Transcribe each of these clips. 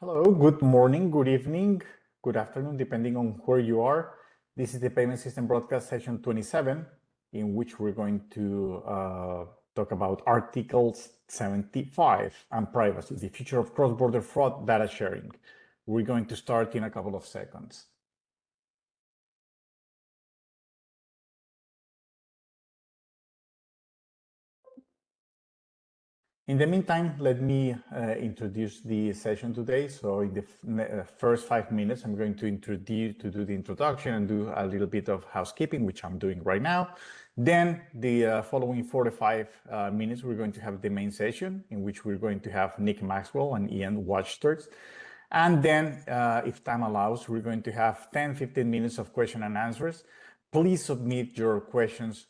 Hello, good morning, good evening, good afternoon, depending on where you are. This is the Payment System Broadcast session 27, in which we're going to talk about Article 75 and privacy, the future of cross-border fraud data sharing. We're going to start in a couple of seconds. In the meantime, let me introduce the session today. So in the first 5 minutes, I'm going to do the introduction and do a little bit of housekeeping, which I'm doing right now. Then the following 45 minutes, we're going to have the main session in which we're going to have Nick Maxwell and Ian Watchthirst. And then if time allows, we're going to have 10-15 minutes of question and answers. Please submit your questions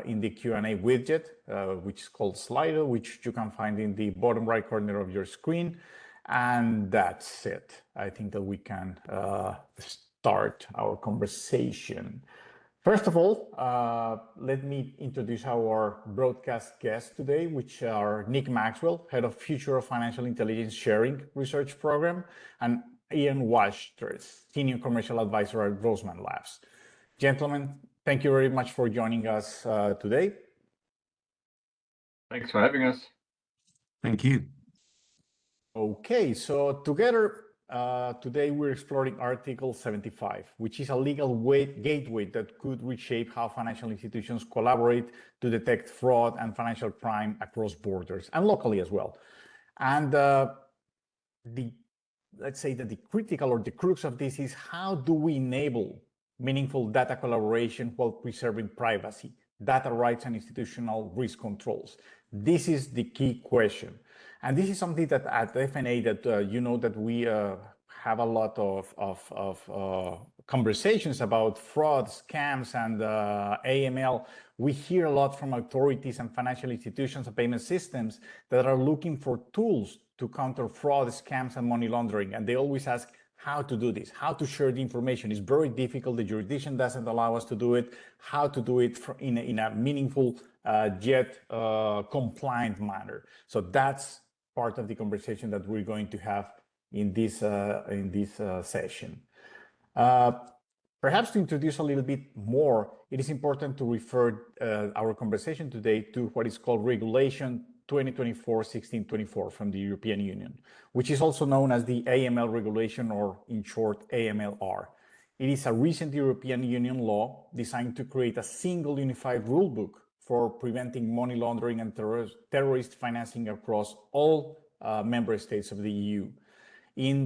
in the Q&A widget, which is called Slido, which you can find in the bottom right corner of your screen. And that's it. I think that we can start our conversation. First of all, let me introduce our broadcast guests today, which are Nick Maxwell, Head of Future of Financial Intelligence Sharing Research Program, and Ian Watchthirst, Senior Commercial Advisor at Roseman Labs. Gentlemen, thank you very much for joining us today. Thanks for having us. Thank you. Okay, so together today we're exploring Article 75, which is a legal gateway that could reshape how financial institutions collaborate to detect fraud and financial crime across borders and locally as well. And let's say that the critical or the crux of this is how do we enable meaningful data collaboration while preserving privacy, data rights, and institutional risk controls? This is the key question. And this is something that at FNA that you know that we have a lot of conversations about fraud, scams, and AML. We hear a lot from authorities and financial institutions and payment systems that are looking for tools to counter fraud, scams, and money laundering. And they always ask, how to do this, how to share the information. It's very difficult. The jurisdiction doesn't allow us to do it. How to do it in a meaningful yet compliant manner. So that's part of the conversation that we're going to have in this session. Perhaps to introduce a little bit more, it is important to refer our conversation today to what is called Regulation 2024-1624 from the European Union, which is also known as the AML regulation, or in short, AMLR. It is a recent European Union law designed to create a single unified rulebook for preventing money laundering and terrorist financing across all member states of the EU.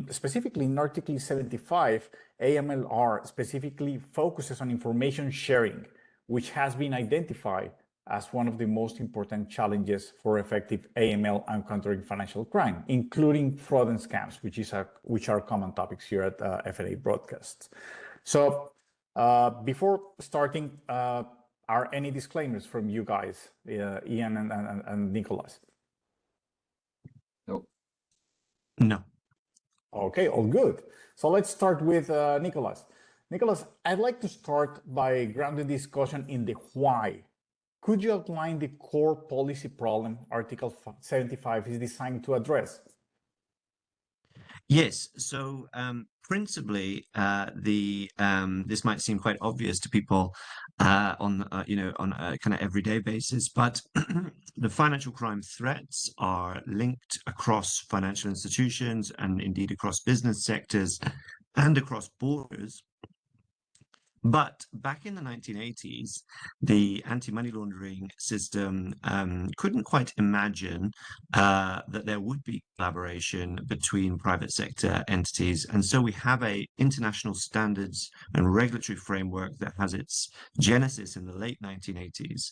Specifically in Article 75, AMLR specifically focuses on information sharing, which has been identified as one of the most important challenges for effective AML and countering financial crime, including fraud and scams, which are common topics here at FNA Broadcasts. So before starting, are any disclaimers from you guys, Ian and Nicholas? No. No. Okay, all good. So let's start with Nicholas. Nicholas, I'd like to start by grounding discussion in the why. Could you outline the core policy problem Article 75 is designed to address? Yes. So principally, this might seem quite obvious to people on a kind of everyday basis, but the financial crime threats are linked across financial institutions and indeed across business sectors and across borders. But back in the 1980s, the anti-money laundering system couldn't quite imagine that there would be collaboration between private sector entities. And so we have a international standards and regulatory framework that has its genesis in the late 1980s,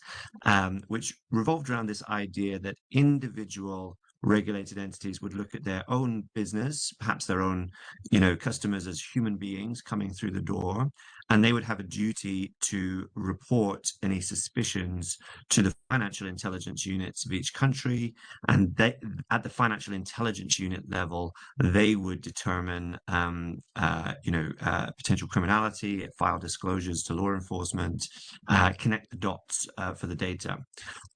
which revolved around this idea that individual regulated entities would look at their own business, perhaps their own, customers as human beings coming through the door, and they would have a duty to report any suspicions to the financial intelligence units of each country. And they, at the financial intelligence unit level, they would determine, potential criminality, file disclosures to law enforcement, connect the dots for the data.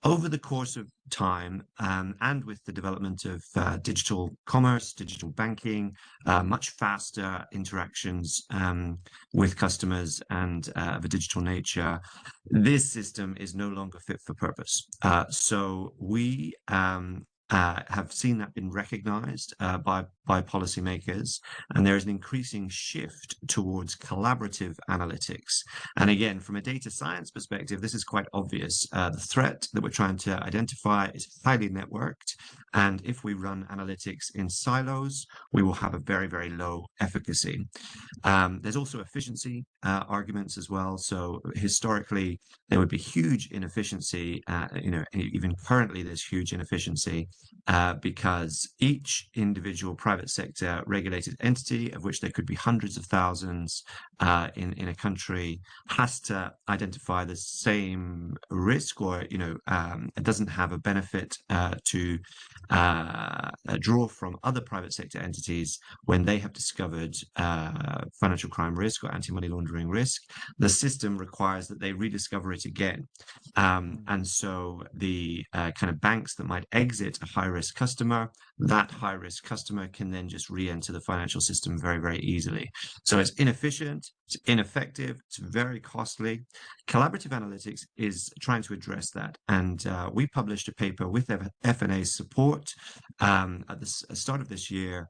Over the course of time, and with the development of digital commerce, digital banking, much faster interactions with customers and of a digital nature, this system is no longer fit for purpose. So we have seen that been recognized by policymakers, and there is an increasing shift towards collaborative analytics. And again, from a data science perspective, this is quite obvious. The threat that we're trying to identify is highly networked, and if we run analytics in silos, we will have a very, very low efficacy. There's also efficiency arguments as well. So historically, there would be huge inefficiency. Even currently, there's huge inefficiency because each individual private sector regulated entity, of which there could be hundreds of thousands in a country, has to identify the same risk, or it doesn't have a benefit to draw from other private sector entities when they have discovered financial crime risk or anti-money laundering risk. The system requires that they rediscover it again. And so the kind of banks that might exit a high-risk customer, that high-risk customer can then just re-enter the financial system very, very easily. So it's inefficient, it's ineffective, it's very costly. Collaborative analytics is trying to address that. And we published a paper with FNA's support at the start of this year,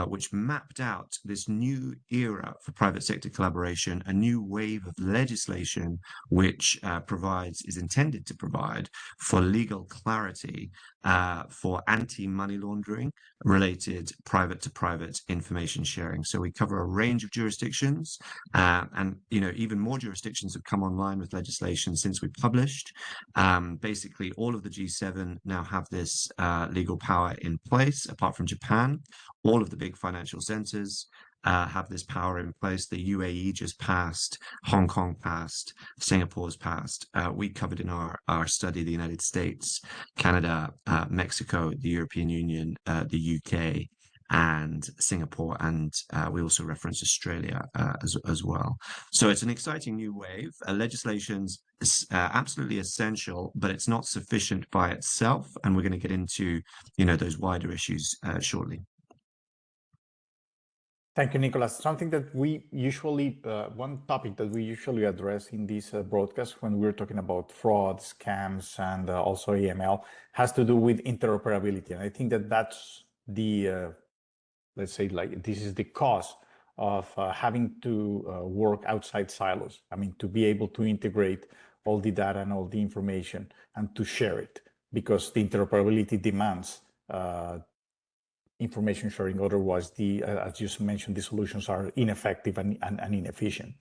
which mapped out this new era for private sector collaboration, a new wave of legislation which is intended to provide for legal clarity for anti-money laundering related private-to-private information sharing. So we cover a range of jurisdictions, and even more jurisdictions have come online with legislation since we published. Basically, all of the G7 now have this legal power in place, apart from Japan. All of the big financial centers have this power in place. The UAE just passed, Hong Kong passed, Singapore's passed. We covered in our study the United States, Canada, Mexico, the European Union, the UK, and Singapore, and we also reference Australia as well. So it's an exciting new wave. Legislation's absolutely essential, but it's not sufficient by itself, and we're going to get into those wider issues shortly. Thank you, Nicholas. Something that we usually, one topic that we usually address in this broadcast when we're talking about fraud, scams, and also AML has to do with interoperability. And I think that that's the, let's say, like, this is the cause of having to work outside silos. I mean, to be able to integrate all the data and all the information and to share it, because the interoperability demands information sharing. Otherwise, as you mentioned, the solutions are ineffective and inefficient.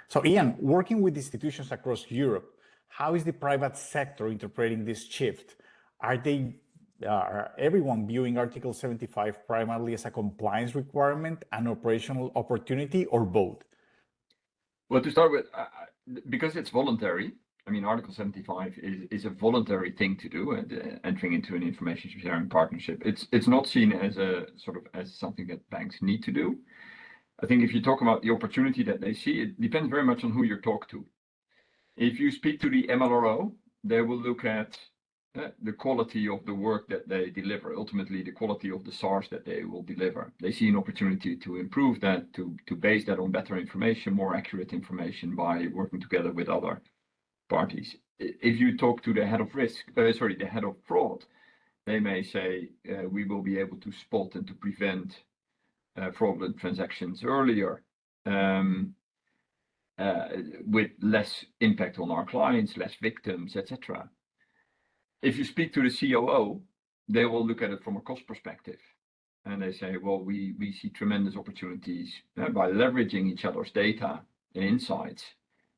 So Ian, working with institutions across Europe, how is the private sector interpreting this shift? Are everyone viewing Article 75 primarily as a compliance requirement, an operational opportunity, or both? Well, to start with, because it's voluntary, I mean, Article 75 is a voluntary thing to do, and entering into an information sharing partnership. It's not seen as as something that banks need to do. I think if you talk about the opportunity that they see, it depends very much on who you talk to. If you speak to the MLRO, they will look at the quality of the work that they deliver, ultimately the quality of the SARs that they will deliver. They see an opportunity to improve that, to base that on better information, more accurate information by working together with other parties. If you talk to the head of the head of fraud, they may say we will be able to spot and to prevent fraudulent transactions earlier, with less impact on our clients, less victims, etc. If you speak to the COO, they will look at it from a cost perspective, and they say, well, we see tremendous opportunities by leveraging each other's data and insights.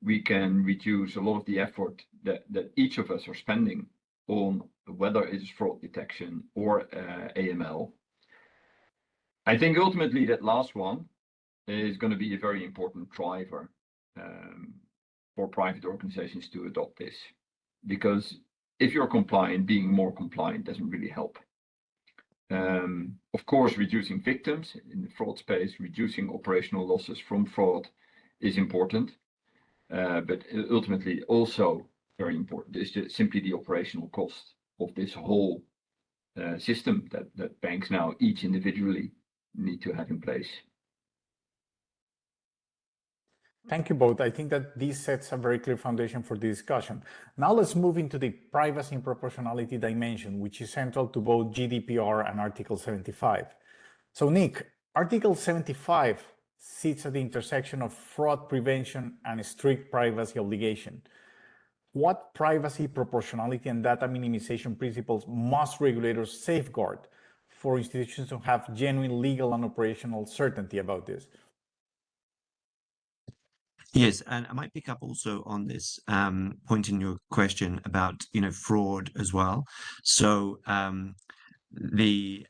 We can reduce a lot of the effort that each of us are spending on whether it's fraud detection or AML. I think ultimately that last one is going to be a very important driver for private organizations to adopt this, because if you're compliant, being more compliant doesn't really help. Of course, reducing victims in the fraud space, reducing operational losses from fraud is important, but ultimately also very important is just simply the operational cost of this whole system that banks now each individually need to have in place. Thank you both. I think that this sets a very clear foundation for the discussion. Now let's move into the privacy and proportionality dimension, which is central to both GDPR and Article 75. So Nick, Article 75 sits at the intersection of fraud prevention and strict privacy obligation. What privacy, proportionality, and data minimization principles must regulators safeguard for institutions to have genuine legal and operational certainty about this? Yes, and I might pick up also on this point in your question about, fraud as well. So the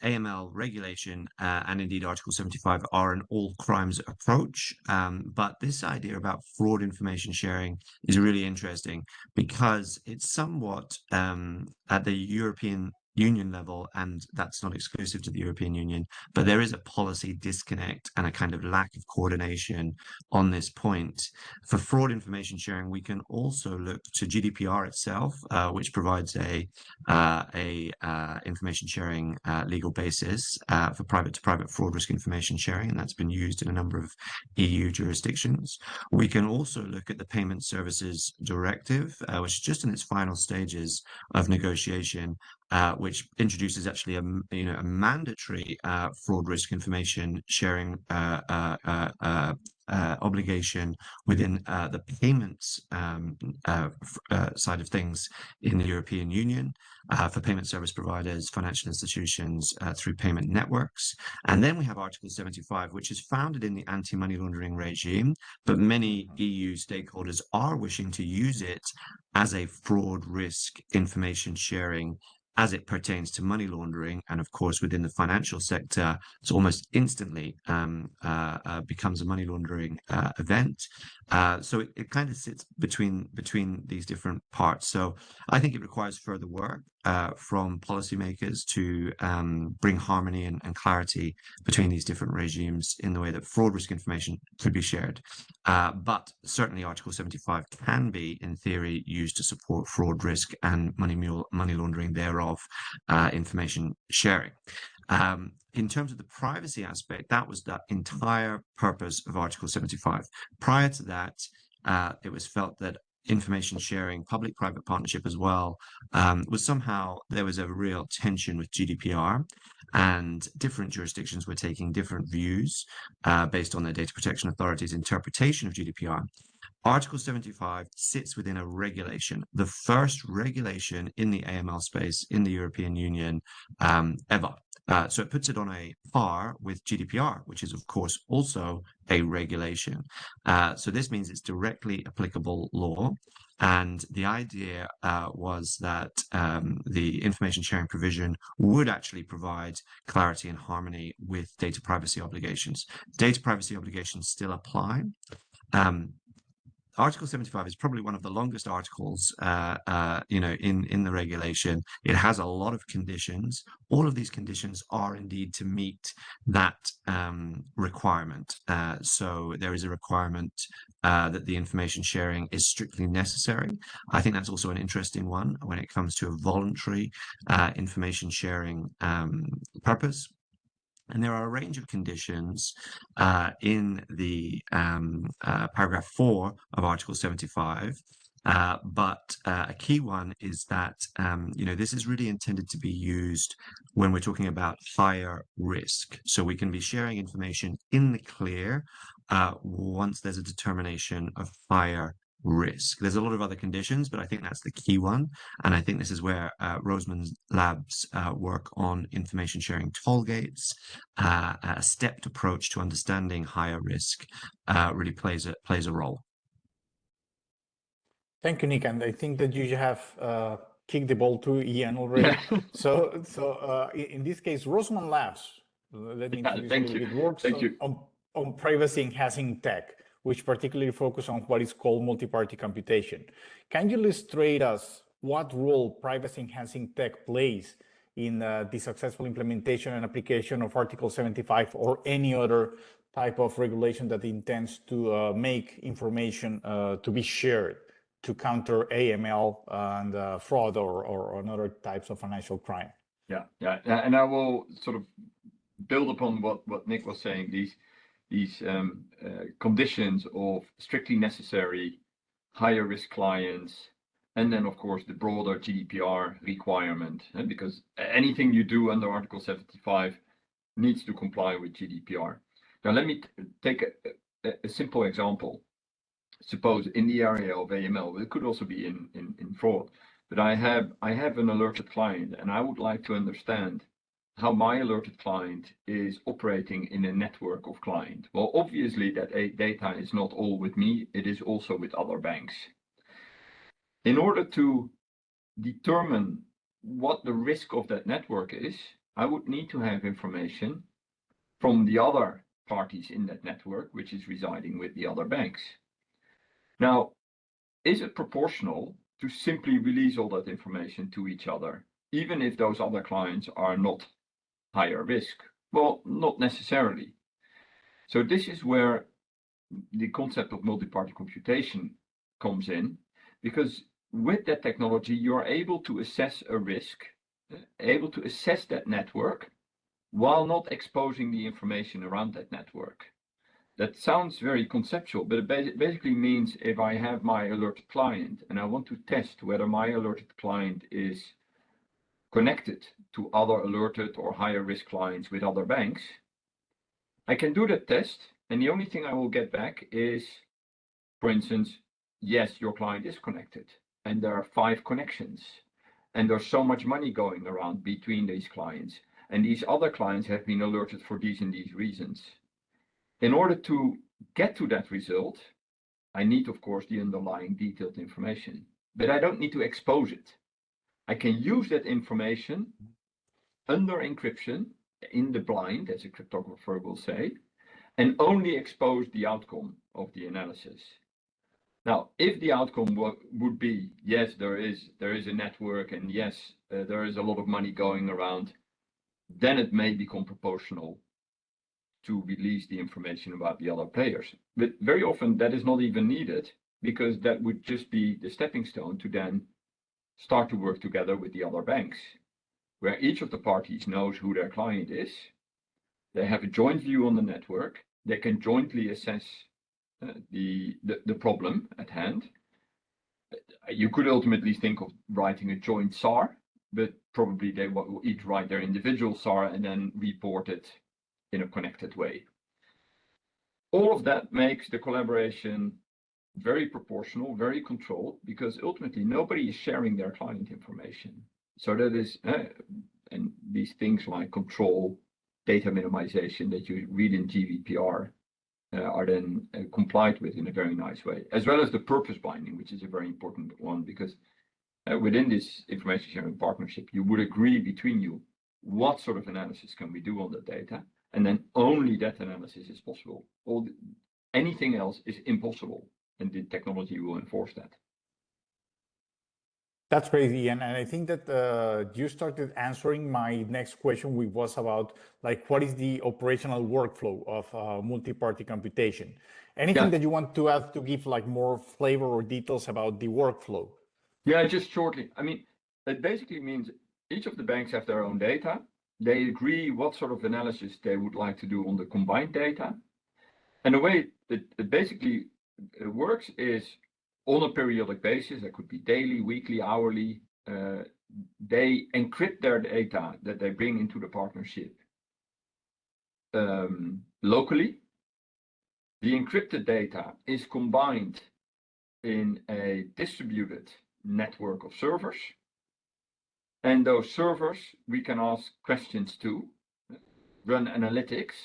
AML regulation and indeed Article 75 are an all crimes approach. But this idea about fraud information sharing is really interesting because it's somewhat at the European Union level, and that's not exclusive to the European Union, but there is a policy disconnect and a kind of lack of coordination on this point. For fraud information sharing, we can also look to GDPR itself, which provides a information sharing legal basis for private-to-private fraud risk information sharing, and that's been used in a number of EU jurisdictions. We can also look at the Payment Services Directive, which is just in its final stages of negotiation, which introduces actually a mandatory fraud risk information sharing obligation within the payments side of things in the European Union for payment service providers, financial institutions through payment networks. And then we have Article 75, which is founded in the anti-money laundering regime, but many EU stakeholders are wishing to use it as a fraud risk information sharing as it pertains to money laundering. And of course, within the financial sector, it's almost instantly becomes a money laundering event. So it kind of sits between these different parts. So I think it requires further work from policymakers to bring harmony and clarity between these different regimes in the way that fraud risk information could be shared. But certainly Article 75 can be, in theory, used to support fraud risk and money laundering thereof information sharing. In terms of the privacy aspect, that was the entire purpose of Article 75. Prior to that, it was felt that information sharing, public-private partnership as well, was somehow, there was a real tension with GDPR, and different jurisdictions were taking different views based on their data protection authorities' interpretation of GDPR. Article 75 sits within a regulation, the first regulation in the AML space in the European Union ever. So it puts it on a par with GDPR, which is, of course, also a regulation. So this means it's directly applicable law. And the idea was that the information sharing provision would actually provide clarity and harmony with data privacy obligations. Data privacy obligations still apply. Article 75 is probably one of the longest articles, in the regulation. It has a lot of conditions. All of these conditions are indeed to meet that requirement. So there is a requirement that the information sharing is strictly necessary. I think that's also an interesting one when it comes to a voluntary information sharing purpose. And there are a range of conditions in the paragraph 4 of Article 75. But a key one is that, this is really intended to be used when we're talking about higher risk. So we can be sharing information in the clear once there's a determination of higher risk. There's a lot of other conditions, but I think that's the key one. And I think this is where Roseman's labs work on information sharing toll gates, a stepped approach to understanding higher risk really plays a role. Thank you, Nick. And I think that you have kicked the ball to Ian already. So in this case, Roseman Labs, let me introduce a little bit, works on privacy enhancing tech, which particularly focus on what is called multi-party computation. Can you illustrate us what role privacy-enhancing tech plays in the successful implementation and application of Article 75 or any other type of regulation that intends to make information to be shared to counter AML and fraud or other types of financial crime? Yeah, and I will sort of build upon what Nick was saying. These conditions of strictly necessary, higher risk clients, and then of course the broader GDPR requirement, because anything you do under Article 75 needs to comply with GDPR. Now let me take a simple example. Suppose in the area of AML, it could also be in fraud, but I have an alerted client and I would like to understand how my alerted client is operating in a network of clients. Well, obviously that data is not all with me, it is also with other banks. In order to determine what the risk of that network is, I would need to have information from the other parties in that network, which is residing with the other banks. Now, is it proportional to simply release all that information to each other, even if those other clients are not higher risk? Well, not necessarily. So this is where the concept of multi-party computation comes in, because with that technology, you're able to assess a risk, able to assess that network while not exposing the information around that network. That sounds very conceptual, but it basically means if I have my alerted client and I want to test whether my alerted client is connected to other alerted or higher risk clients with other banks, I can do that test, and the only thing I will get back is, for instance, yes, your client is connected, and there are 5 connections, and there's so much money going around between these clients, and these other clients have been alerted for these and these reasons. In order to get to that result, I need, of course, the underlying detailed information, but I don't need to expose it. I can use that information under encryption in the blind, as a cryptographer will say, and only expose the outcome of the analysis. Now, if the outcome would be, yes, there is a network, and yes, there is a lot of money going around, then it may become proportional to release the information about the other players. But very often that is not even needed, because that would just be the stepping stone to then start to work together with the other banks, where each of the parties knows who their client is. They have a joint view on the network. They can jointly assess the problem at hand. You could ultimately think of writing a joint SAR, but probably they will each write their individual SAR and then report it in a connected way. All of that makes the collaboration very proportional, very controlled, because ultimately nobody is sharing their client information. So that is, and these things like control, data minimization that you read in GDPR are then complied with in a very nice way, as well as the purpose binding, which is a very important one, because within this information sharing partnership, you would agree between you what sort of analysis can we do on the data, and then only that analysis is possible. Anything else is impossible, and the technology will enforce that. That's crazy, and I think that you started answering my next question, which was about like what is the operational workflow of multi-party computation. Anything that you want to add to give like more flavor or details about the workflow? Yeah, just shortly. I mean, it basically means each of the banks have their own data. They agree what sort of analysis they would like to do on the combined data, and the way it basically works is, on a periodic basis, that could be daily, weekly, hourly, they encrypt their data that they bring into the partnership locally. The encrypted data is combined in a distributed network of servers, and those servers we can ask questions to, run analytics.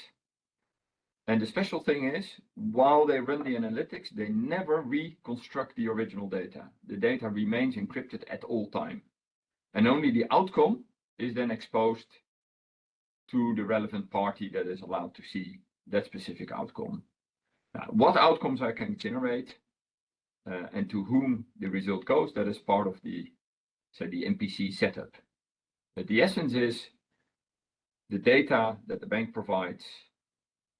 And the special thing is, while they run the analytics, they never reconstruct the original data. The data remains encrypted at all time. And only the outcome is then exposed to the relevant party that is allowed to see that specific outcome. What outcomes I can generate and to whom the result goes, that is part of the MPC setup. But the essence is the data that the bank provides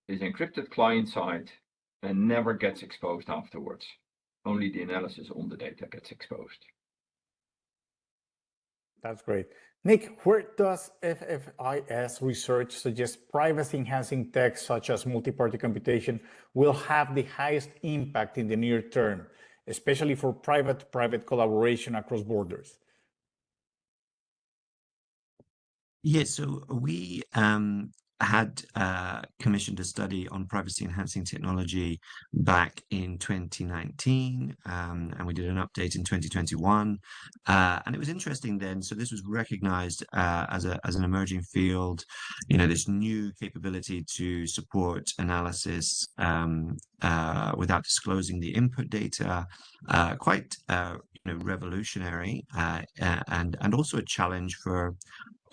is encrypted client-side and never gets exposed afterwards. Only the analysis on the data gets exposed. That's great. Nick, where does FFIS research suggest privacy-enhancing tech such as multi-party computation will have the highest impact in the near term, especially for private-to-private collaboration across borders? Yeah, so we had commissioned a study on privacy enhancing technology back in 2019, and we did an update in 2021. And it was interesting then. So this was recognized as an emerging field, this new capability to support analysis without disclosing the input data, quite revolutionary, and also a challenge for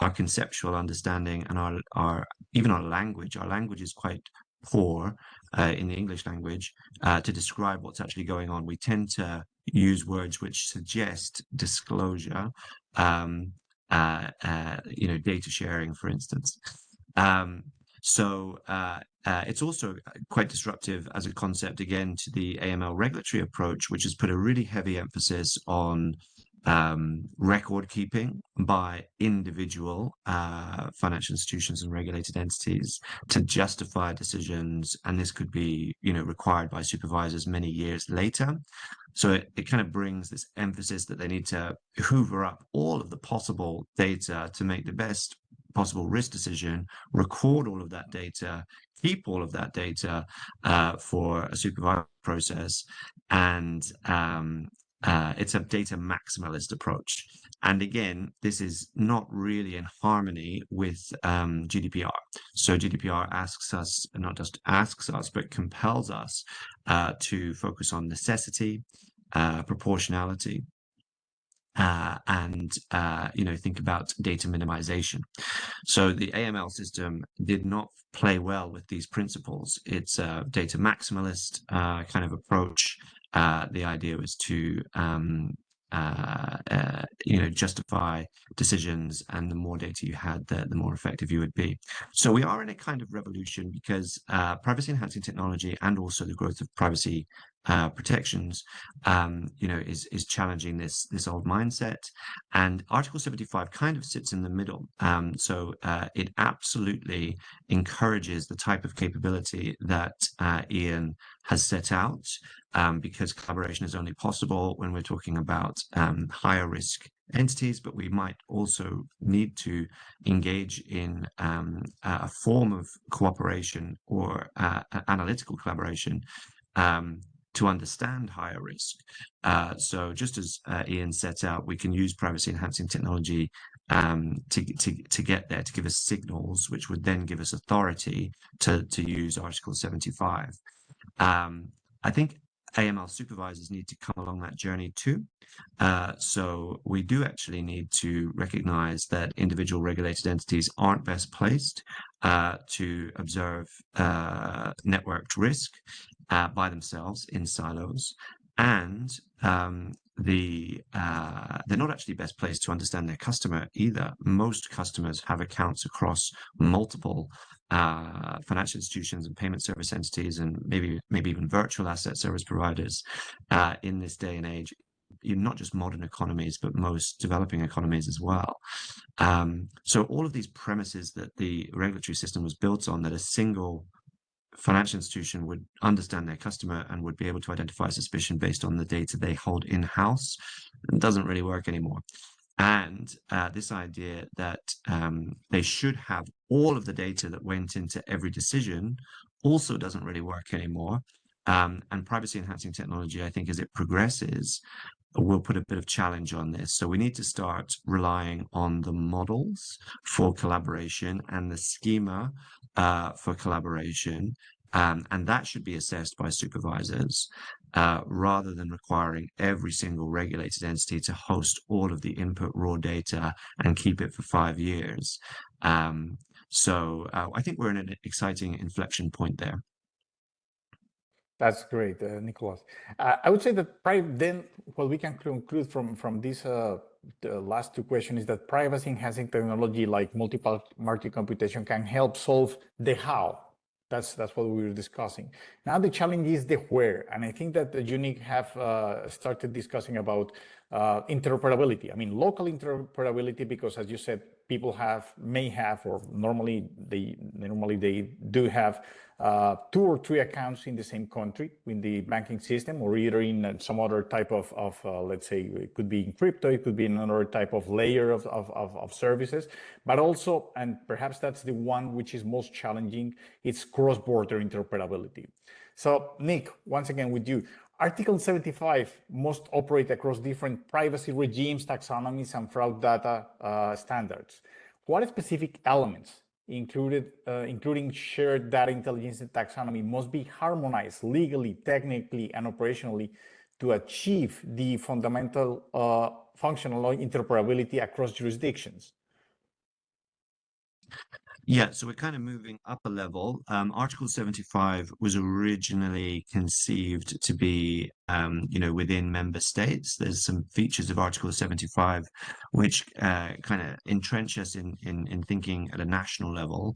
our conceptual understanding and our even our language. Our language is quite poor in the English language to describe what's actually going on. We tend to use words which suggest disclosure, data sharing, for instance. It's also quite disruptive as a concept, again, to the AML regulatory approach, which has put a really heavy emphasis on record keeping by individual financial institutions and regulated entities to justify decisions, and this could be required by supervisors many years later. So it kind of brings this emphasis that they need to hoover up all of the possible data to make the best possible risk decision, record all of that data, keep all of that data for a supervised process, and it's a data maximalist approach. And again, this is not really in harmony with GDPR. So GDPR asks us, not just asks us, but compels us to focus on necessity, proportionality, and think about data minimization. So the AML system did not play well with these principles. It's a data maximalist kind of approach. The idea was to justify decisions, and the more data you had, the more effective you would be. So we are in a kind of revolution because privacy enhancing technology and also the growth of privacy protections, is challenging this old mindset. And Article 75 kind of sits in the middle. So it absolutely encourages the type of capability that Ian has set out, because collaboration is only possible when we're talking about higher risk entities, but we might also need to engage in a form of cooperation or analytical collaboration to understand higher risk. So just as Ian set out, we can use privacy enhancing technology to get there, to give us signals, which would then give us authority to use Article 75. I think AML supervisors need to come along that journey too. So we do actually need to recognize that individual regulated entities aren't best placed to observe networked risk by themselves in silos, and they're not actually best placed to understand their customer either. Most customers have accounts across multiple financial institutions and payment service entities, and maybe even virtual asset service providers in this day and age, not just modern economies, but most developing economies as well. So all of these premises that the regulatory system was built on, that a single financial institution would understand their customer and would be able to identify suspicion based on the data they hold in-house, doesn't really work anymore. And this idea that they should have all of the data that went into every decision also doesn't really work anymore. And privacy enhancing technology, I think, as it progresses, will put a bit of challenge on this. So we need to start relying on the models for collaboration and the schema for collaboration. And that should be assessed by supervisors rather than requiring every single regulated entity to host all of the input raw data and keep it for 5 years. So I think we're in an exciting inflection point there. That's great, Nicholas. I would say that then what we can conclude from this the last two questions is that privacy enhancing technology like multi-party computation can help solve the how. That's what we were discussing. Now the challenge is the where, and I think that Unique have started discussing about interoperability. I mean, local interoperability, because as you said, people may have, or normally they do have 2 or 3 accounts in the same country in the banking system, or either in some other type of let's say, it could be in crypto, it could be in another type of layer of services, but also, and perhaps that's the one which is most challenging, it's cross-border interoperability. So Nick, once again with you, Article 75 must operate across different privacy regimes, taxonomies, and fraud data standards. What specific elements, including shared data intelligence and taxonomy, must be harmonized legally, technically, and operationally to achieve the fundamental functional interoperability across jurisdictions? Yeah, so we're kind of moving up a level. Article 75 was originally conceived to be, within member states. There's some features of Article 75 which kind of entrench us in thinking at a national level,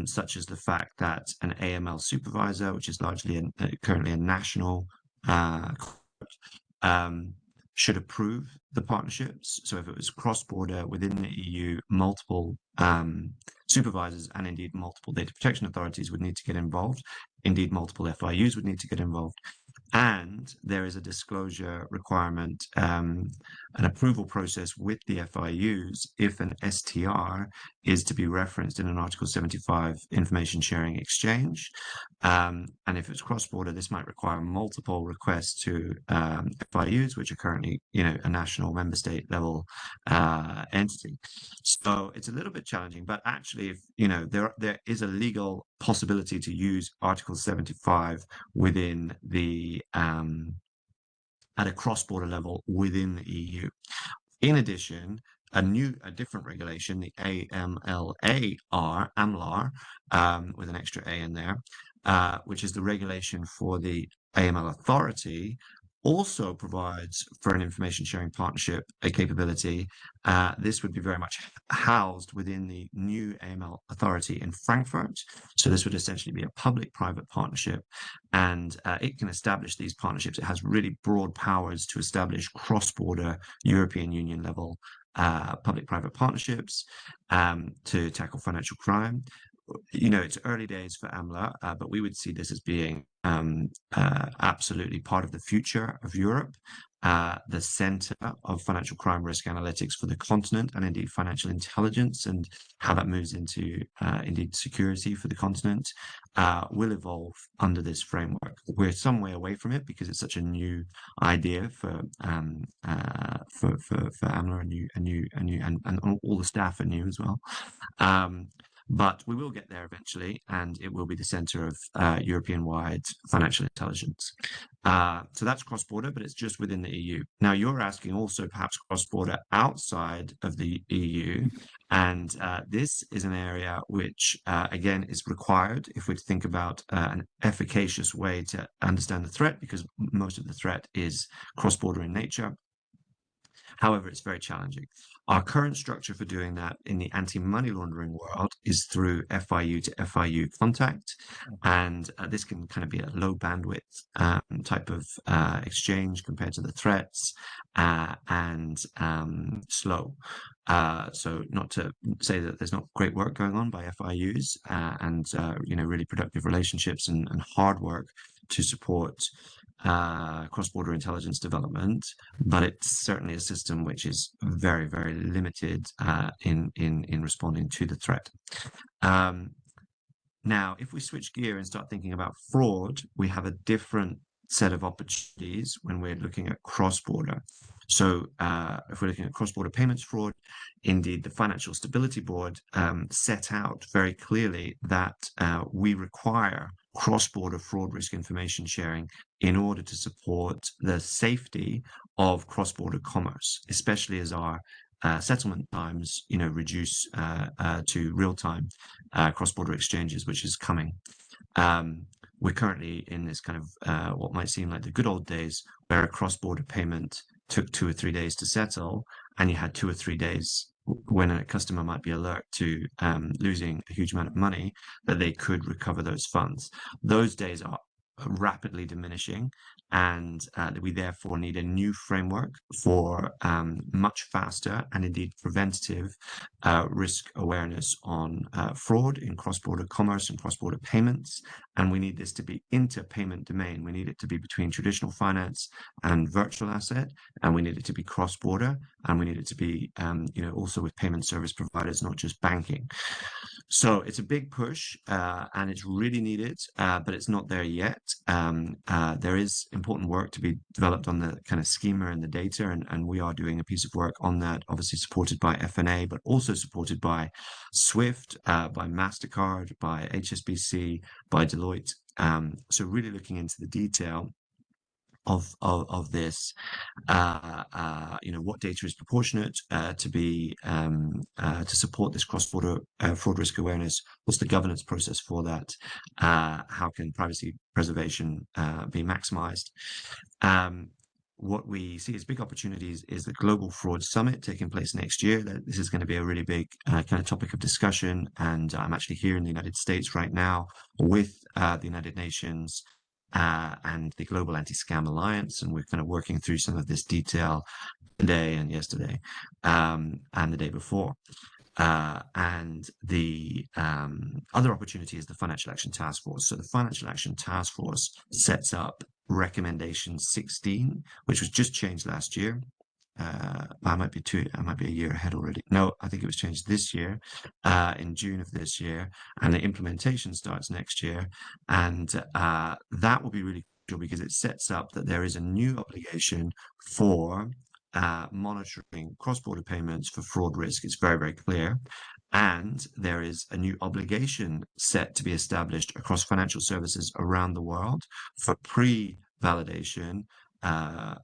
such as the fact that an AML supervisor, which is largely currently a national should approve the partnerships. So if it was cross-border within the EU, multiple supervisors and indeed multiple data protection authorities would need to get involved. Indeed, multiple FIUs would need to get involved. And there is a disclosure requirement, an approval process with the FIUs if an STR is to be referenced in an Article 75 information sharing exchange. And if it's cross-border, this might require multiple requests to FIUs, which are currently, a national member state level entity. So it's a little bit challenging, but actually, if there is a legal possibility to use Article 75 within the at a cross-border level within the EU. In addition, a different regulation, the AMLAR, with an extra A in there, which is the regulation for the AML authority, also provides for an information sharing partnership, a capability. This would be very much housed within the new AML authority in Frankfurt. So this would essentially be a public-private partnership, and it can establish these partnerships. It has really broad powers to establish cross-border European Union level public-private partnerships to tackle financial crime. It's early days for AMLA, but we would see this as being absolutely part of the future of Europe, the center of financial crime risk analytics for the continent, and indeed financial intelligence and how that moves into indeed security for the continent will evolve under this framework. We're some way away from it because it's such a new idea for AMLA, and all the staff are new as well. But we will get there eventually, and it will be the center of European-wide financial intelligence. So that's cross-border, but it's just within the EU. Now, you're asking also perhaps cross-border outside of the EU, and this is an area which, again, is required if we think about an efficacious way to understand the threat, because most of the threat is cross-border in nature. However, it's very challenging. Our current structure for doing that in the anti-money laundering world is through FIU to FIU contact. And this can kind of be a low bandwidth type of exchange compared to the threats, and slow. So not to say that there's not great work going on by FIUs and really productive relationships and hard work to support cross-border intelligence development, but it's certainly a system which is very, very limited in responding to the threat. Now, if we switch gear and start thinking about fraud, we have a different set of opportunities when we're looking at cross-border. So if we're looking at cross-border payments fraud, indeed, the Financial Stability Board set out very clearly that we require cross-border fraud risk information sharing in order to support the safety of cross-border commerce, especially as our settlement times, reduce to real-time cross-border exchanges, which is coming. we're currently in this kind of what might seem like the good old days, where a cross-border payment took 2 or 3 days to settle, and you had 2 or 3 days when a customer might be alert to losing a huge amount of money, that they could recover those funds. Those days are rapidly diminishing, and we therefore need a new framework for much faster and indeed preventative risk awareness on fraud in cross-border commerce and cross-border payments. And we need this to be inter-payment domain. We need it to be between traditional finance and virtual asset, and we need it to be cross-border, and we need it to be also with payment service providers, not just banking. So it's a big push, and it's really needed, but it's not there yet. There is important work to be developed on the kind of schema and the data, and we are doing a piece of work on that, obviously supported by FNA, but also supported by SWIFT, by MasterCard, by HSBC, by Deloitte. So really looking into the detail of this, what data is proportionate to support this cross-border fraud risk awareness? What's the governance process for that? How can privacy preservation be maximized? What we see as big opportunities is the Global Fraud Summit taking place next year. This is going to be a really big kind of topic of discussion, and I'm actually here in the United States right now with the United Nations and the Global Anti-Scam Alliance, and we're kind of working through some of this detail today and yesterday and the day before. And the other opportunity is the Financial Action Task Force. So the Financial Action Task Force sets up Recommendation 16, which was just changed last year. I might be a year ahead already. No, I think it was changed this year, in June of this year, and the implementation starts next year. And that will be really crucial because it sets up that there is a new obligation for monitoring cross-border payments for fraud risk. It's very, very clear. And there is a new obligation set to be established across financial services around the world for pre-validation of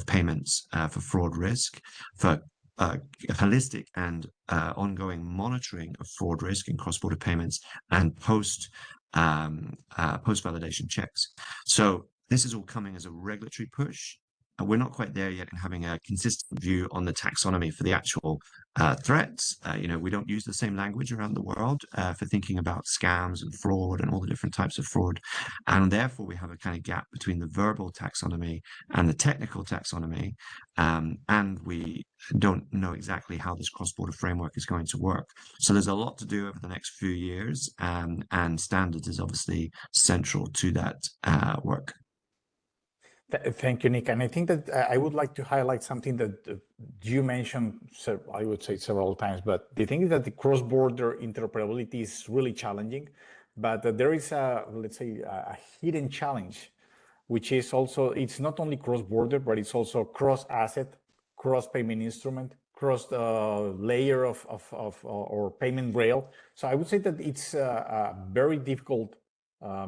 payments for fraud risk, for holistic and ongoing monitoring of fraud risk in cross-border payments, and post-validation checks. So this is all coming as a regulatory push. We're not quite there yet in having a consistent view on the taxonomy for the actual threats. We don't use the same language around the world for thinking about scams and fraud and all the different types of fraud. And therefore, we have a kind of gap between the verbal taxonomy and the technical taxonomy. And we don't know exactly how this cross-border framework is going to work. So there's a lot to do over the next few years, and standards is obviously central to that work. Thank you, Nick. And I think that I would like to highlight something that you mentioned, I would say several times, but the thing is that the cross-border interoperability is really challenging, but there is let's say, a hidden challenge, which is also, it's not only cross-border, but it's also cross-asset, cross-payment instrument, cross-layer or payment rail. So I would say that it's a very difficult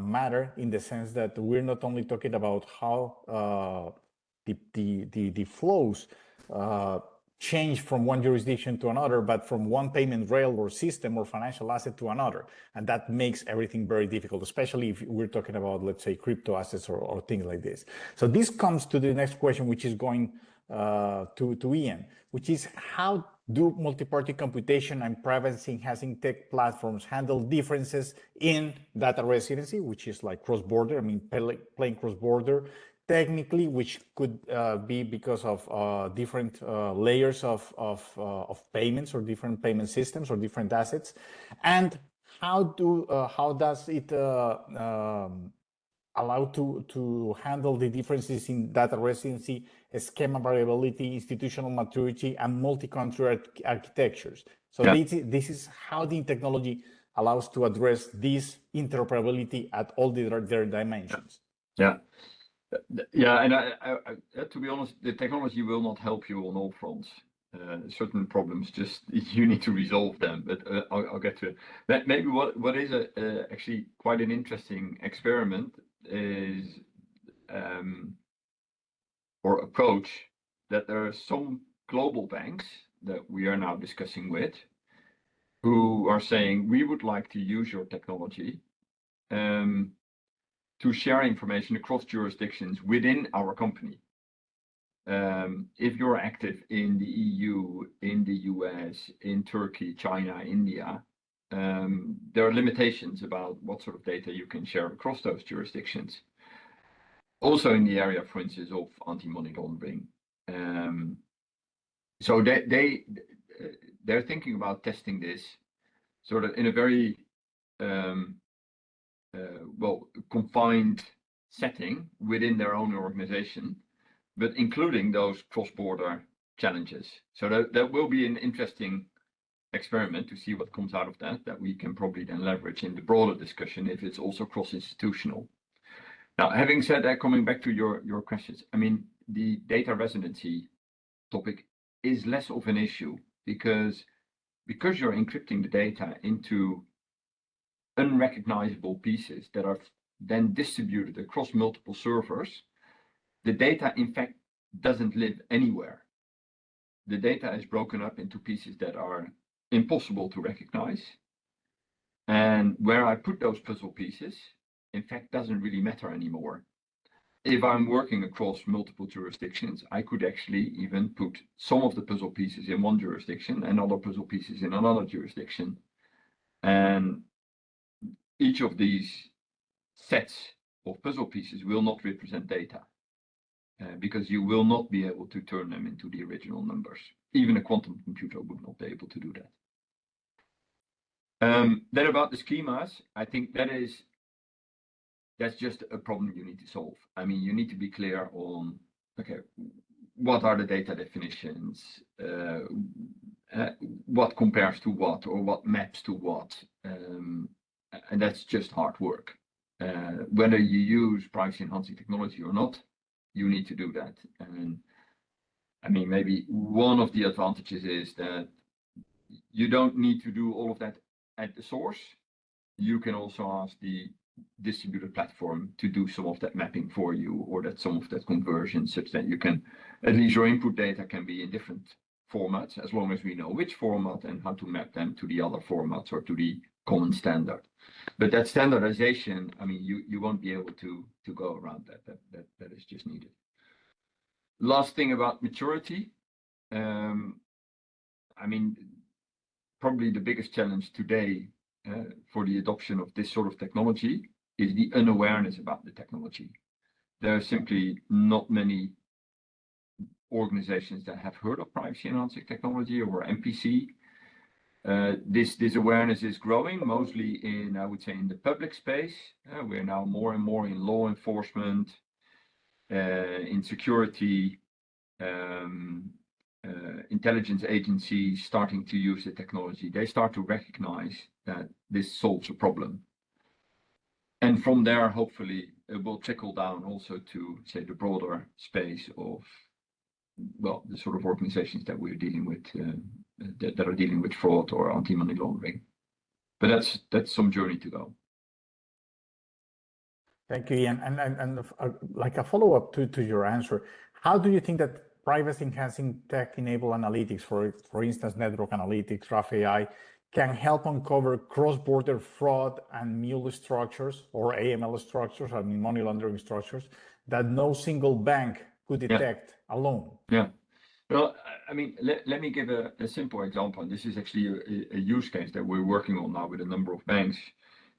matter, in the sense that we're not only talking about how the flows change from one jurisdiction to another, but from one payment rail or system or financial asset to another. And that makes everything very difficult, especially if we're talking about, let's say, crypto assets or things like this. So this comes to the next question, which is going to Ian, which is, how do multi-party computation and privacy-enhancing tech platforms handle differences in data residency, which is like cross-border? I mean, playing cross-border technically, which could be because of different layers of payments, or different payment systems, or different assets. And how does it allow to handle the differences in data residency, schema variability, institutional maturity, and multi-country architectures? So this is how the technology allows to address this interoperability at all their dimensions. And to be honest, the technology will not help you on all fronts. Certain problems, just you need to resolve them, but I'll get to it. Maybe what is actually quite an interesting experiment is or approach, that there are some global banks that we are now discussing with, who are saying, we would like to use your technology to share information across jurisdictions within our company. If you're active in the EU, in the US, in Turkey, China, India, there are limitations about what sort of data you can share across those jurisdictions. Also in the area, for instance, of anti-money laundering. So they're thinking about testing this sort of in a very confined setting within their own organization, but including those cross-border challenges. So that will be an interesting experiment to see what comes out of that we can probably then leverage in the broader discussion if it's also cross-institutional. Now, having said that, coming back to your questions, I mean, the data residency topic is less of an issue because you're encrypting the data into unrecognizable pieces that are then distributed across multiple servers. The data, in fact, doesn't live anywhere. The data is broken up into pieces that are impossible to recognize. And where I put those puzzle pieces, in fact, doesn't really matter anymore. If I'm working across multiple jurisdictions, I could actually even put some of the puzzle pieces in one jurisdiction and other puzzle pieces in another jurisdiction. And each of these sets of puzzle pieces will not represent data because you will not be able to turn them into the original numbers. Even a quantum computer would not be able to do that. Then about the schemas, I think that's just a problem you need to solve. I mean, you need to be clear on, okay, what are the data definitions? What compares to what, or what maps to what? And that's just hard work. Whether you use privacy enhancing technology or not, you need to do that. And I mean, maybe one of the advantages is that you don't need to do all of that at the source. You can also ask the distributed platform to do some of that mapping for you, or that some of that conversion, such that you can, at least your input data can be in different formats, as long as we know which format and how to map them to the other formats or to the common standard. But that standardization, I mean, you won't be able to go around that. That is just needed. Last thing about maturity. I mean, probably the biggest challenge today for the adoption of this sort of technology is the unawareness about the technology. There are simply not many organizations that have heard of privacy enhancing technology or MPC. This awareness is growing, mostly in, I would say, in the public space. We're now more and more in law enforcement, in security, intelligence agencies starting to use the technology. They start to recognize that this solves a problem. And from there, hopefully, it will trickle down also to, say, the broader space of, well, the sort of organizations that we're dealing with, that are dealing with fraud or anti-money laundering. But that's some journey to go. Thank you, Ian. And like a follow-up to your answer, how do you think that privacy-enhancing tech-enabled analytics, for instance, network analytics, Graph AI, can help uncover cross-border fraud and mule structures or AML structures, I mean money laundering structures, that no single bank could detect alone? Yeah. Well, I mean, let me give a simple example. And this is actually a use case that we're working on now with a number of banks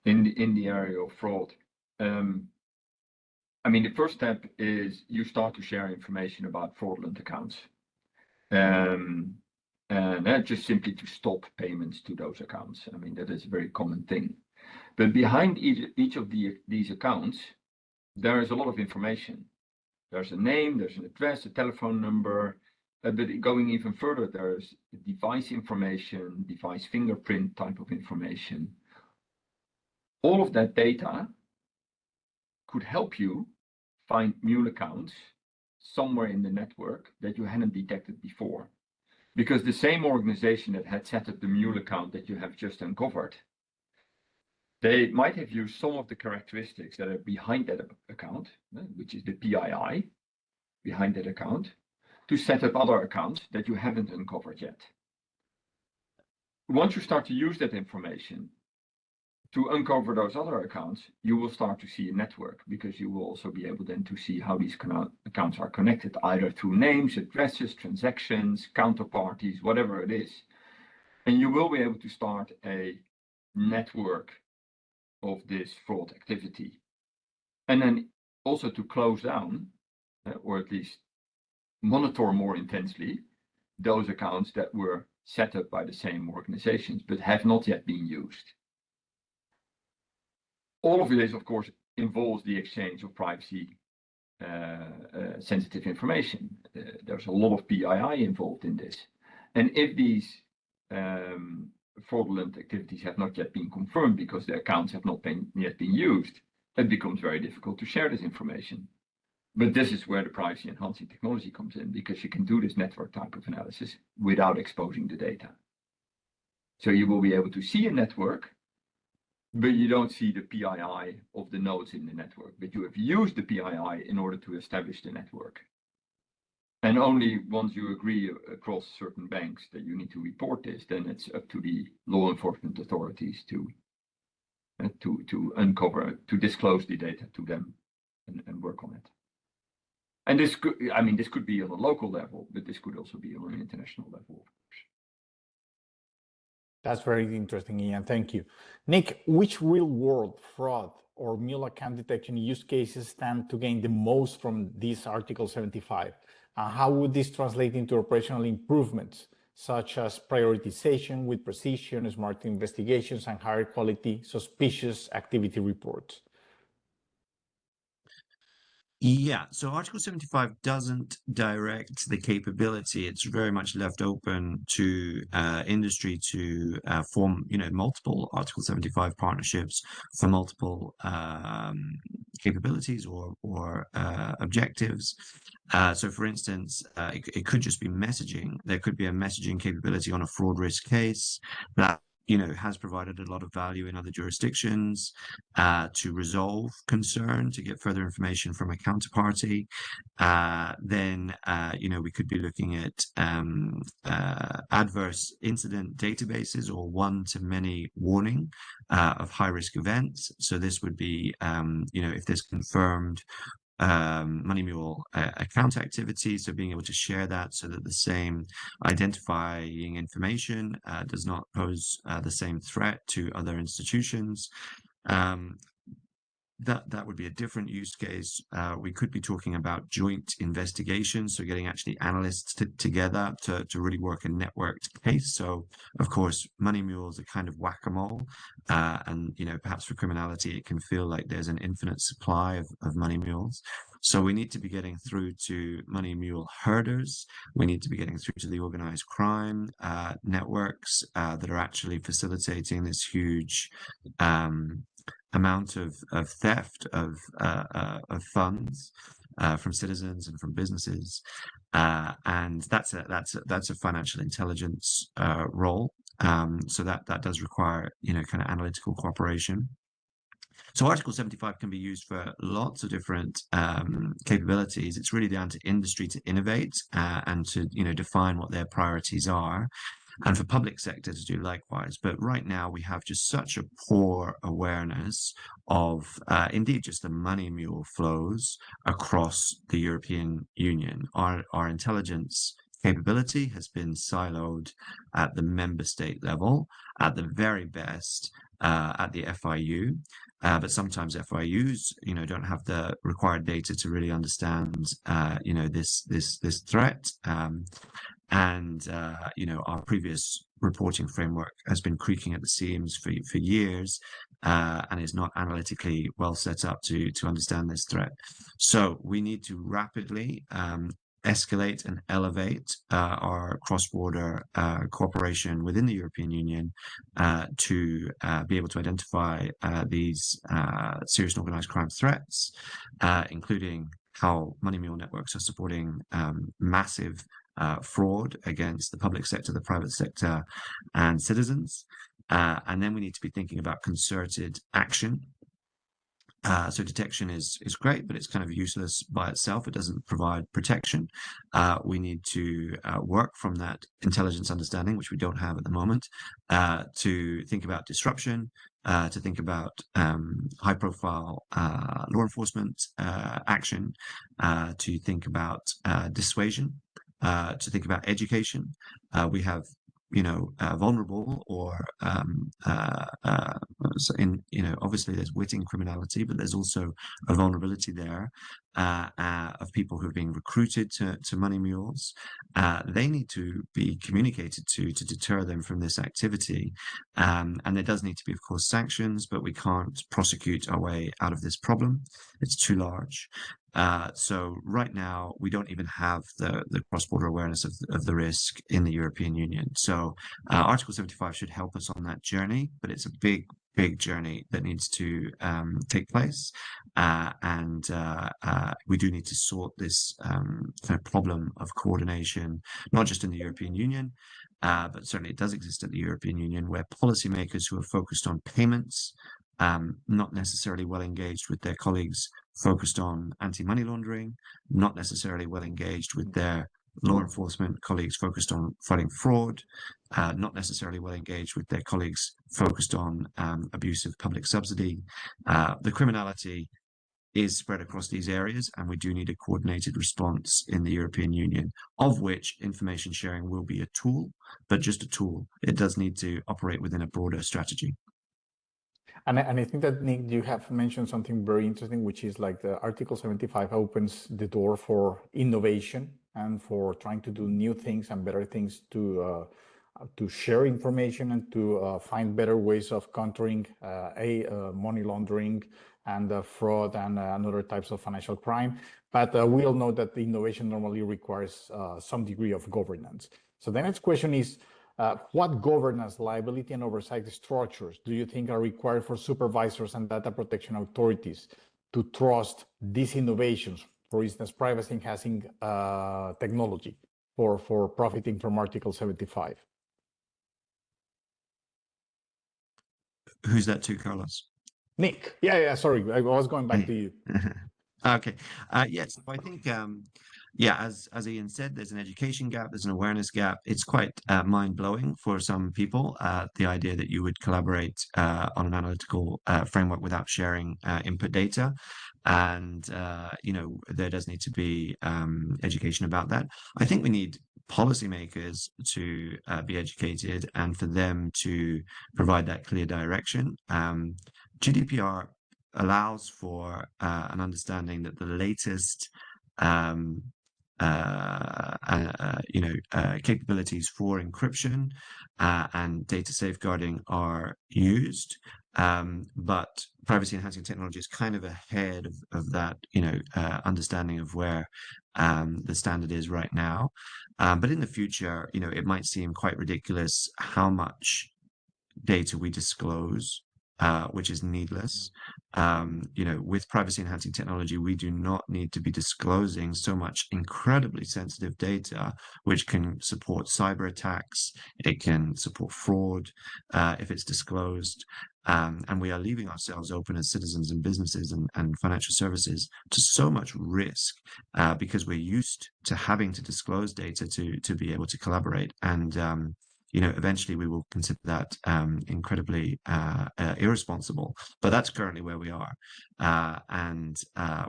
in the area of fraud. I mean, the first step is you start to share information about fraudulent accounts. And just simply to stop payments to those accounts. I mean, that is a very common thing. But behind each of these accounts, there is a lot of information. There's a name, there's an address, a telephone number. But going even further, there's device information, device fingerprint type of information. All of that data could help you find mule accounts somewhere in the network that you hadn't detected before. Because the same organization that had set up the mule account that you have just uncovered, they might have used some of the characteristics that are behind that account, which is the PII behind that account, to set up other accounts that you haven't uncovered yet. Once you start to use that information, to uncover those other accounts, you will start to see a network, because you will also be able then to see how these accounts are connected, either through names, addresses, transactions, counterparties, whatever it is. And you will be able to start a network of this fraud activity. And then also to close down, or at least monitor more intensely, those accounts that were set up by the same organizations but have not yet been used. All of this, of course, involves the exchange of privacy sensitive information. There's a lot of PII involved in this. And if these fraudulent activities have not yet been confirmed because the accounts have not yet been used, it becomes very difficult to share this information. But this is where the privacy enhancing technology comes in, because you can do this network type of analysis without exposing the data. So you will be able to see a network, but you don't see the PII of the nodes in the network, but you have used the PII in order to establish the network. And only once you agree across certain banks that you need to report this, then it's up to the law enforcement authorities to uncover, to disclose the data to them and work on it. And this could, I mean, this could be on a local level, but this could also be on an international level. That's very interesting, Ian. Thank you. Nick, which real-world fraud or mule account detection use cases stand to gain the most from this Article 75? How would this translate into operational improvements, such as prioritization with precision, smart investigations, and higher quality suspicious activity reports? Yeah, so Article 75 doesn't direct the capability. It's very much left open to industry to form, multiple Article 75 partnerships for multiple capabilities or objectives. So, for instance, it could just be messaging. There could be a messaging capability on a fraud risk case that has provided a lot of value in other jurisdictions to resolve concern, to get further information from a counterparty. Then, we could be looking at adverse incident databases or one-to-many warning of high-risk events. So this would be, if there's confirmed money mule account activity, so being able to share that so that the same identifying information does not pose the same threat to other institutions. That would be a different use case. We could be talking about joint investigations, so getting actually analysts together to really work a networked case. So, of course, money mules are kind of whack-a-mole, and perhaps for criminality, it can feel like there's an infinite supply of money mules. So we need to be getting through to money mule herders. We need to be getting through to the organized crime networks that are actually facilitating this huge amount of theft of funds from citizens and from businesses, and that's a financial intelligence role. So that does require kind of analytical cooperation. So Article 75 can be used for lots of different capabilities. It's really down to industry to innovate and to define what their priorities are, and for public sector to do likewise. But right now we have just such a poor awareness of indeed just the money mule flows across the European Union. Our intelligence capability has been siloed at the member state level, at the very best at the FIU. But sometimes FIUs, don't have the required data to really understand, this threat. Our previous reporting framework has been creaking at the seams for years, and is not analytically well set up to understand this threat. So we need to rapidly escalate and elevate our cross-border cooperation within the European Union to be able to identify these serious and organized crime threats, including how money mule networks are supporting massive fraud against the public sector, the private sector, and citizens. And then we need to be thinking about concerted action So detection is great, but it's kind of useless by itself. It doesn't provide protection. We need to work from that intelligence understanding, which we don't have at the moment, to think about disruption, to think about high-profile law enforcement action, to think about dissuasion, to think about education. We have vulnerable or so obviously there's witting criminality, but there's also a vulnerability there of people who are being recruited to money mules. They need to be communicated to deter them from this activity. And there does need to be, of course, sanctions, but we can't prosecute our way out of this problem. It's too large. So right now, we don't even have the cross-border awareness of the risk in the European Union. So Article 75 should help us on that journey, but it's a big journey that needs to take place. And we do need to sort this kind of problem of coordination, not just in the European Union, but certainly it does exist at the European Union, where policymakers who are focused on payments, not necessarily well engaged with their colleagues focused on anti-money laundering, not necessarily well engaged with their law enforcement colleagues focused on fighting fraud, not necessarily well engaged with their colleagues focused on abuse of public subsidy. The criminality is spread across these areas, and we do need a coordinated response in the European Union, of which information sharing will be a tool, but just a tool. It does need to operate within a broader strategy. And I think that, Nick, you have mentioned something very interesting, which is like the Article 75 opens the door for innovation and for trying to do new things and better things to share information and to find better ways of countering money laundering and fraud and other types of financial crime. But we all know that the innovation normally requires some degree of governance. So the next question is, what governance, liability, and oversight structures do you think are required for supervisors and data protection authorities to trust these innovations, for instance, privacy enhancing technology for profiting from Article 75? Who's that to, Carlos? Nick. Yeah, sorry. I was going back to you. Okay. Yes, I think, as Ian said, there's an education gap, there's an awareness gap. It's quite mind-blowing for some people, the idea that you would collaborate on an analytical framework without sharing input data. And, there does need to be education about that. I think we need policymakers to be educated and for them to provide that clear direction. GDPR allows for an understanding that the latest capabilities for encryption and data safeguarding are used, but privacy enhancing technology is kind of ahead of that understanding of where the standard is right now. But in the future, it might seem quite ridiculous how much data we disclose, which is needless. With privacy enhancing technology, we do not need to be disclosing so much incredibly sensitive data, which can support cyber attacks. It can support fraud if it's disclosed. And we are leaving ourselves open as citizens and businesses and financial services to so much risk because we're used to having to disclose data to be able to collaborate. And eventually we will consider that incredibly irresponsible. But that's currently where we are. And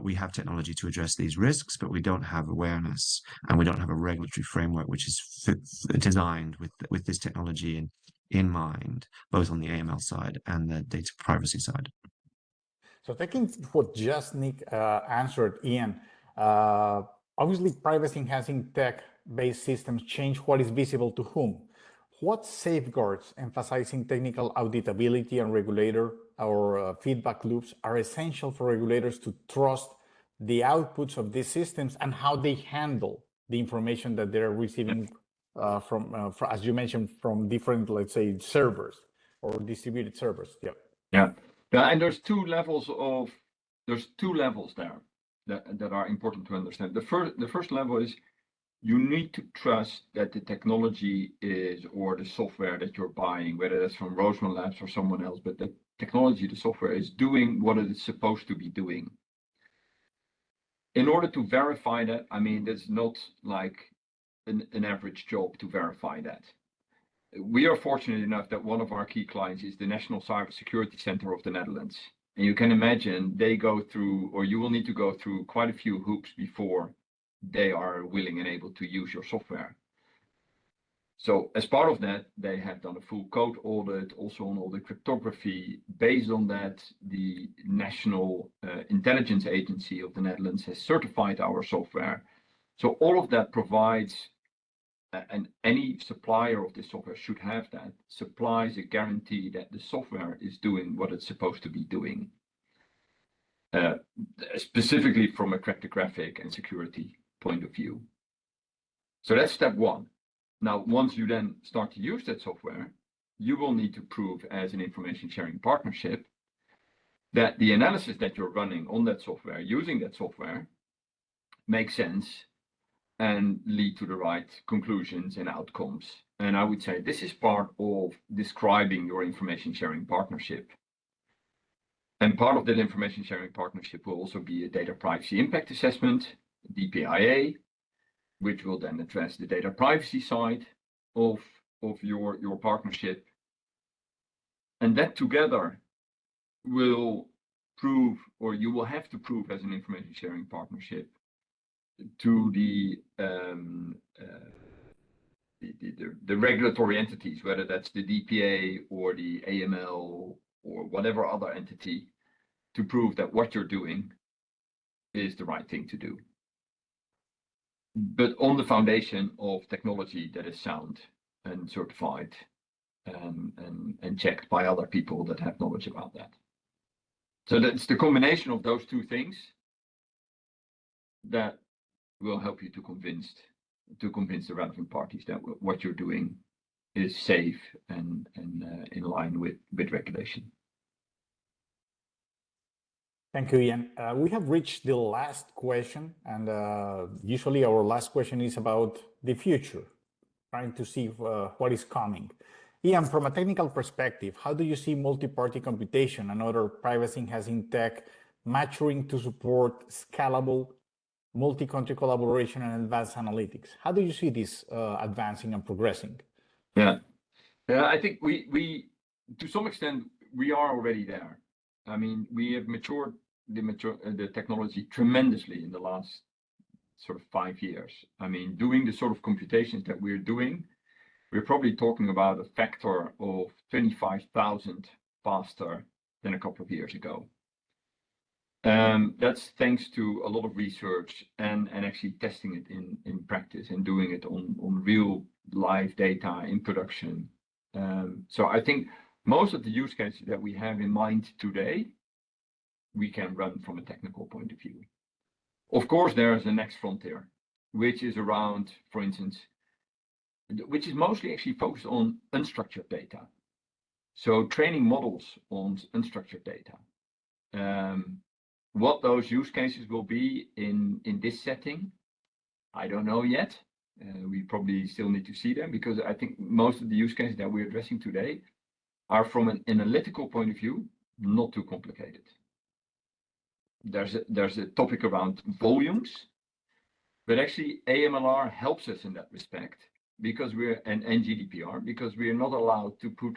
we have technology to address these risks, but we don't have awareness and we don't have a regulatory framework which is designed with this technology in mind, both on the AML side and the data privacy side. So taking what just Nick answered, Ian, obviously privacy enhancing tech-based systems change what is visible to whom. What safeguards emphasizing technical auditability and regulator or feedback loops are essential for regulators to trust the outputs of these systems and how they handle the information that they're receiving from, as you mentioned, from different, let's say, servers or distributed servers? Yeah, and there's two levels there that are important to understand. The first level is you need to trust that the technology is, or the software that you're buying, whether that's from Roseman Labs or someone else, but that technology, the software, is doing what it is supposed to be doing. In order to verify that, I mean, there's not like an average job to verify that. We are fortunate enough that one of our key clients is the National Cybersecurity Center of the Netherlands. And you can imagine they go through, or you will need to go through quite a few hoops before they are willing and able to use your software. So as part of that, they have done a full code audit, also on all the cryptography. Based on that, the National Intelligence Agency of the Netherlands has certified our software. So all of that provides, and any supplier of this software should have that, supplies a guarantee that the software is doing what it's supposed to be doing, specifically from a cryptographic and security point of view. So that's step one. Now, once you then start to use that software, you will need to prove as an information sharing partnership that the analysis that you're running on that software, using that software, makes sense and lead to the right conclusions and outcomes. And I would say this is part of describing your information sharing partnership. And part of that information sharing partnership will also be a data privacy impact assessment, DPIA, which will then address the data privacy side of your partnership. And that together will prove, or you will have to prove as an information sharing partnership to the regulatory entities, whether that's the DPA or the AML or whatever other entity, to prove that what you're doing is the right thing to do, but on the foundation of technology that is sound and certified and checked by other people that have knowledge about that. So that's the combination of those two things that will help you to convince the relevant parties that what you're doing is safe and in line with regulation. Thank you, Ian. We have reached the last question, and usually our last question is about the future, trying to see what is coming. Ian, from a technical perspective, how do you see multi-party computation and other privacy-enhancing tech maturing to support scalable multi-country collaboration and advanced analytics? How do you see this advancing and progressing? Yeah, I think we to some extent we are already there. I mean, we have matured the technology tremendously in the last sort of 5 years. I mean, doing the sort of computations that we're doing, we're probably talking about a factor of 25,000 faster than a couple of years ago. That's thanks to a lot of research and actually testing it in practice and doing it on real live data in production. So I think most of the use cases that we have in mind today, we can run from a technical point of view. Of course, there is a next frontier, which is around, for instance, which is mostly actually focused on unstructured data. So training models on unstructured data. What those use cases will be in this setting, I don't know yet. We probably still need to see them, because I think most of the use cases that we're addressing today are, from an analytical point of view, not too complicated. There's a topic around volumes, but actually AMLR helps us in that respect, because and GDPR, because we are not allowed to put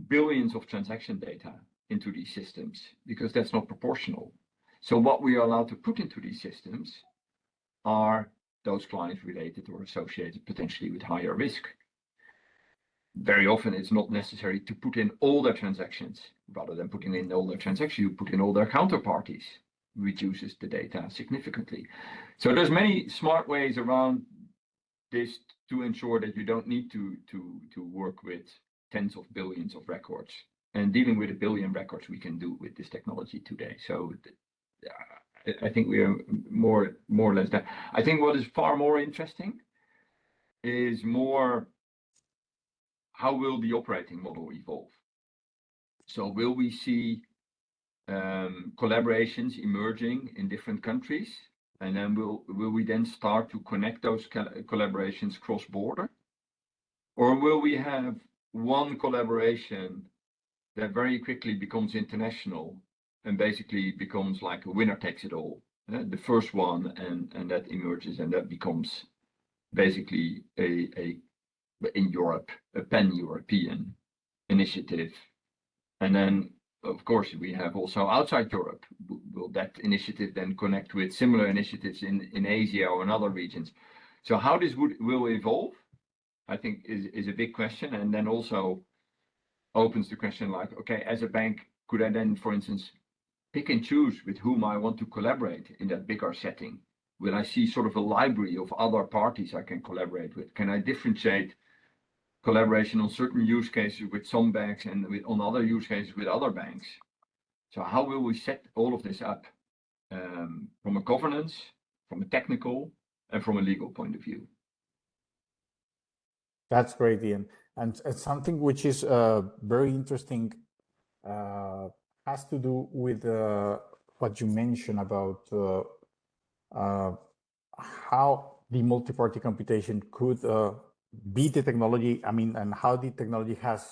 billions of transaction data into these systems, because that's not proportional. So what we are allowed to put into these systems are those clients related or associated potentially with higher risk. Very often it's not necessary to put in all their transactions. Rather than putting in all their transactions, you put in all their counterparties, reduces the data significantly. So there's many smart ways around this to ensure that you don't need to work with tens of billions of records. And dealing with 1 billion records we can do with this technology today. So I think we are more or less there. I think what is far more interesting is more, how will the operating model evolve? So will we see collaborations emerging in different countries? And then will we then start to connect those collaborations cross-border? Or will we have one collaboration that very quickly becomes international and basically becomes like a winner takes it all. The first one, and that emerges, and that becomes basically a in Europe a pan-European initiative. And then of course we have also outside Europe. Will that initiative then connect with similar initiatives in Asia or in other regions? So how this will evolve, I think is a big question, and then also opens the question like, okay, as a bank, could I then, for instance, pick and choose with whom I want to collaborate in that bigger setting? Will I see sort of a library of other parties I can collaborate with? Can I differentiate collaboration on certain use cases with some banks and on other use cases with other banks? So how will we set all of this up from a governance, from a technical, and from a legal point of view? That's great, Ian. And something which is very interesting has to do with what you mentioned about how the multi-party computation could beat the technology. I mean, and how the technology has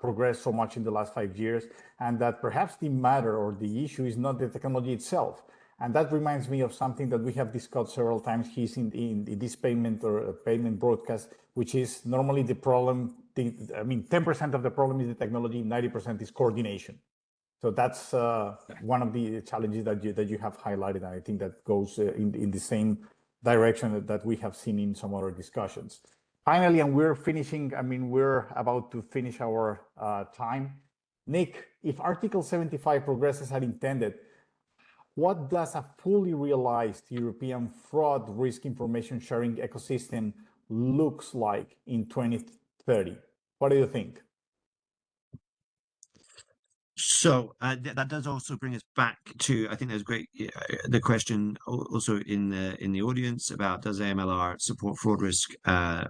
progressed so much in the last 5 years, and that perhaps the matter or the issue is not the technology itself. And that reminds me of something that we have discussed several times here in this payment or payment broadcast, which is normally the problem. 10% of the problem is the technology, 90% is coordination. So that's one of the challenges that you have highlighted. And I think that goes in the same direction that we have seen in some other discussions. Finally, and we're finishing, we're about to finish our time. Nick, if Article 75 progresses as intended, what does a fully realized European fraud risk information sharing ecosystem looks like in 2030? What do you think? So that does also bring us back to, I think there's great, the question also in the audience about, does AMLR support fraud risk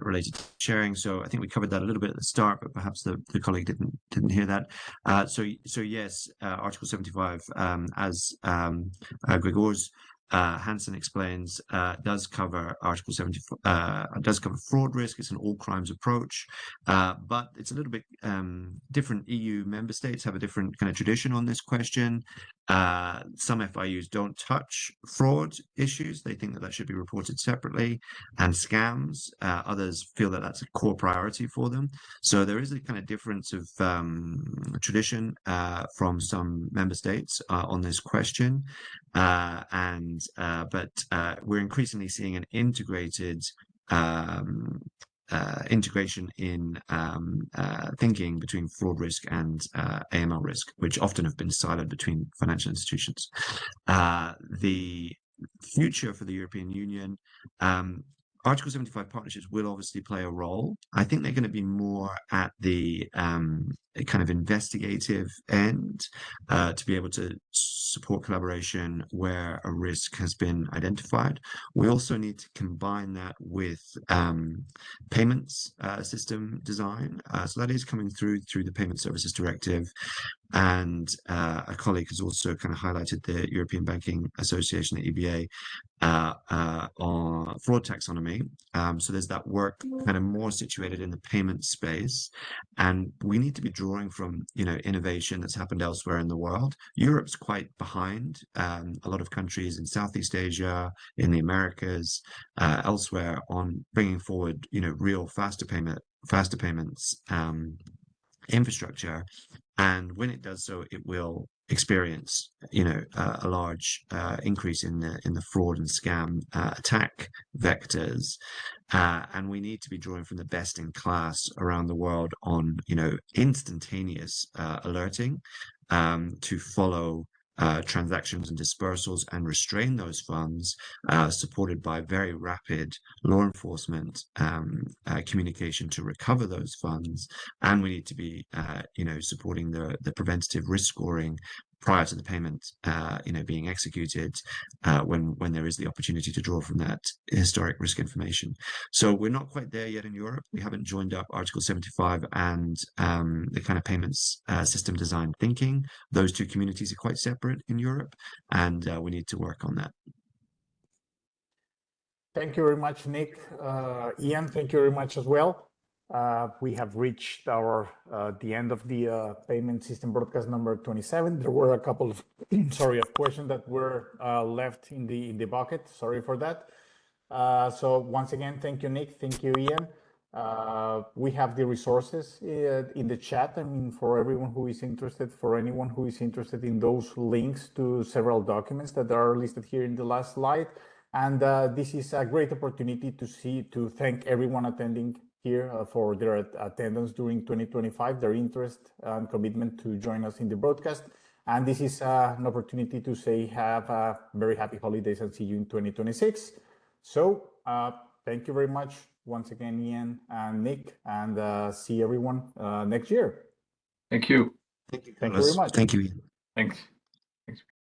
related to sharing? So I think we covered that a little bit at the start, but perhaps the colleague didn't hear that. So yes, Article 75, as Gregor's Hansen explains, does cover Article 74, does cover fraud risk. It's an all crimes approach, but it's a little bit different. EU member states have a different kind of tradition on this question. Some FIUs don't touch fraud issues. They think that should be reported separately, and scams. Others feel that that's a core priority for them. So there is a kind of difference of tradition from some member states on this question. But we're increasingly seeing an integrated integration in thinking between fraud risk and AML risk, which often have been siloed between financial institutions. The future for the European Union, Article 75 partnerships will obviously play a role. I think they're going to be more at the kind of investigative end to be able to support collaboration where a risk has been identified. We also need to combine that with payments system design. So that is coming through the Payment Services Directive. And a colleague has also kind of highlighted the European Banking Association, the EBA, on fraud taxonomy. So there's that work kind of more situated in the payment space, and we need to be drawing from innovation that's happened elsewhere in the world. Europe's quite behind a lot of countries in Southeast Asia, in the Americas, elsewhere on bringing forward real faster payments infrastructure. And when it does so, it will experience a large increase in the fraud and scam attack vectors, and we need to be drawing from the best in class around the world on instantaneous alerting to follow transactions and dispersals and restrain those funds, supported by very rapid law enforcement communication to recover those funds. And we need to be supporting the preventative risk scoring prior to the payment being executed, when there is the opportunity to draw from that historic risk information. So we're not quite there yet in Europe. We haven't joined up Article 75 and the kind of payments system design thinking. Those two communities are quite separate in Europe, and we need to work on that. Thank you very much, Nick. Ian, thank you very much as well. We have reached our the end of the payment system broadcast number 27. There were a couple of of questions that were left in the bucket. Sorry for that. So once again, thank you, Nick. Thank you, Ian. We have the resources in the chat. I mean, for everyone who is interested, for anyone who is interested in those links to several documents that are listed here in the last slide. And this is a great opportunity to thank everyone attending here for their attendance during 2025, their interest and commitment to join us in the broadcast. And this is an opportunity to say have a very happy holidays and see you in 2026. So thank you very much once again, Ian and Nick, and see everyone next year. Thank you. Thank you. Thank you very much. Thank you, Ian. Thanks.